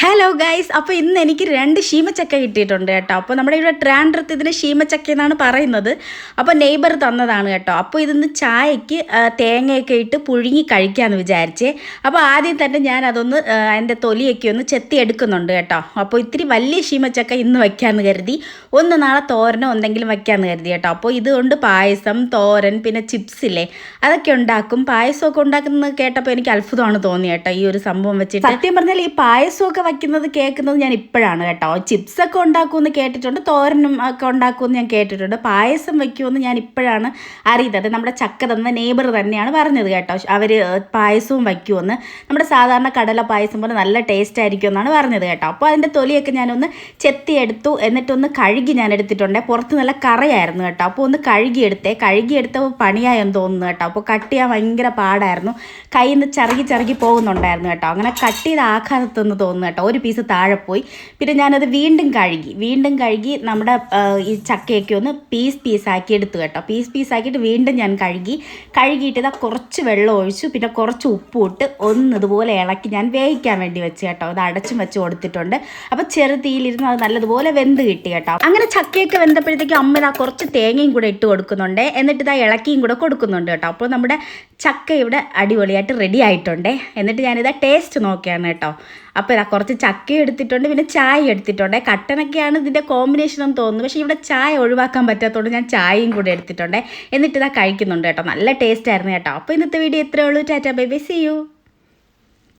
Hello guys, അപ്പോൾ ഇന്ന് എനിക്ക് 2 ശീമച്ചക്ക കിട്ടിയിട്ടുണ്ട് കേട്ടോ. അപ്പോൾ നമ്മുടെ ഇവിടെ ട്രാൻഡ്രത്ത് ഇതിന് ശീമച്ചക്ക എന്നാണ് പറയുന്നത്. അപ്പോൾ നെയ്ബർ തന്നതാണ് കേട്ടോ. അപ്പോൾ ഇതിന്ന് ചായക്ക് തേങ്ങയൊക്കെ ഇട്ട് പുഴുങ്ങി കഴിക്കാമെന്ന് വിചാരിച്ചേ. അപ്പോൾ ആദ്യം തന്നെ ഞാൻ അതൊന്ന് അതിൻ്റെ തൊലിയൊക്കെ ഒന്ന് ചെത്തി എടുക്കുന്നുണ്ട് കേട്ടോ. അപ്പോൾ ഇത്തിരി വലിയ ശീമച്ചക്ക ഇന്ന് വയ്ക്കാമെന്ന് കരുതി, ഒന്ന് നാളെ തോരനോ എന്തെങ്കിലും വയ്ക്കാമെന്ന് കരുതി കേട്ടോ. അപ്പോൾ ഇതുകൊണ്ട് പായസം, തോരൻ, പിന്നെ ചിപ്സില്ലേ അതൊക്കെ ഉണ്ടാക്കും. പായസമൊക്കെ ഉണ്ടാക്കുന്നത് കേട്ടപ്പോൾ എനിക്ക് അത്ഭുതമാണ് തോന്നി കേട്ടോ, ഈ ഒരു സംഭവം വെച്ചിട്ട്. സത്യം പറഞ്ഞാൽ ഈ പായസമൊക്കെ വയ്ക്കുന്നത് കേൾക്കുന്നത് ഞാൻ ഇപ്പോഴാണ് കേട്ടോ. ചിപ്സൊക്കെ ഉണ്ടാക്കുമെന്ന് കേട്ടിട്ടുണ്ട്, തോരനും ഒക്കെ ഉണ്ടാക്കുമെന്ന് ഞാൻ കേട്ടിട്ടുണ്ട്. പായസം വയ്ക്കുമെന്ന് ഞാൻ ഇപ്പോഴാണ് അറിയുന്നത്. നമ്മുടെ ചക്ക തന്ന നെയ്ബർ തന്നെയാണ് പറഞ്ഞത് കേട്ടോ, അവർ പായസവും വയ്ക്കുമെന്ന്. നമ്മുടെ സാധാരണ കടല പായസം പോലെ നല്ല ടേസ്റ്റ് ആയിരിക്കും എന്നാണ് പറഞ്ഞത് കേട്ടോ. അപ്പോൾ അതിൻ്റെ തൊലിയൊക്കെ ഞാനൊന്ന് ചെത്തിയെടുത്തു, എന്നിട്ടൊന്ന് കഴുകി ഞാൻ എടുത്തിട്ടുണ്ട്. പുറത്ത് നല്ല കറയായിരുന്നു കേട്ടോ. അപ്പോൾ ഒന്ന് കഴുകിയെടുത്തപ്പോൾ പണിയായെന്ന് തോന്നുന്നു കേട്ടോ. അപ്പോൾ കട്ട് ചെയ്യാൻ ഭയങ്കര പാടായിരുന്നു, കയ്യിൽ നിന്ന് ചറുകി പോകുന്നുണ്ടായിരുന്നു കേട്ടോ. അങ്ങനെ കട്ട് ചെയ്ത് ആഘാതത്തെന്ന് തോന്നുന്നു കേട്ടോ. ഒരു പീസ് താഴെ പോയി. പിന്നെ ഞാനത് വീണ്ടും കഴുകി നമ്മുടെ ഈ ചക്കയൊക്കെ ഒന്ന് പീസാക്കി എടുത്തു കേട്ടോ. പീസാക്കിയിട്ട് വീണ്ടും ഞാൻ കഴുകിയിട്ട് ഇതാ കുറച്ച് വെള്ളം ഒഴിച്ചു, പിന്നെ കുറച്ച് ഉപ്പും ഇട്ട് ഒന്ന് ഇതുപോലെ ഇളക്കി ഞാൻ വേവിക്കാൻ വേണ്ടി വെച്ച് കേട്ടോ. ഇത് അടച്ചും വെച്ച് കൊടുത്തിട്ടുണ്ട്. അപ്പോൾ ചെറുതീയിലിരുന്ന് അത് നല്ലതുപോലെ വെന്ത് കിട്ടി കേട്ടോ. അങ്ങനെ ചക്കയൊക്കെ വെന്തപ്പോഴത്തേക്കും അമ്മ ഇതാ കുറച്ച് തേങ്ങയും കൂടെ ഇട്ട് കൊടുക്കുന്നുണ്ട്, എന്നിട്ട് ഇതാ ഇളക്കിയും കൂടെ കൊടുക്കുന്നുണ്ട് കേട്ടോ. അപ്പോൾ നമ്മുടെ ചക്ക ഇവിടെ അടിപൊളിയായിട്ട് റെഡി ആയിട്ടുണ്ട്. എന്നിട്ട് ഞാനിതാ ടേസ്റ്റ് നോക്കിയാണ് കേട്ടോ. അപ്പോൾ ഇതാ കുറച്ച് ചക്ക എടുത്തിട്ടുണ്ട്, പിന്നെ ചായ എടുത്തിട്ടുണ്ട്. കട്ടനൊക്കെയാണ് ഇതിൻ്റെ കോമ്പിനേഷൻ എന്ന് തോന്നുന്നു, പക്ഷേ ഇവിടെ ചായ ഒഴിവാക്കാൻ പറ്റാത്തതുകൊണ്ട് ഞാൻ ചായയും കൂടെ എടുത്തിട്ടുണ്ട്. എന്നിട്ട് ഇതാ കഴിക്കുന്നുണ്ട് കേട്ടോ. നല്ല ടേസ്റ്റ് ആയിരുന്നു കേട്ടോ. അപ്പോൾ ഇന്നത്തെ വീഡിയോ ഇത്രയേ ഉള്ളൂ. Tata, bye bye, see U.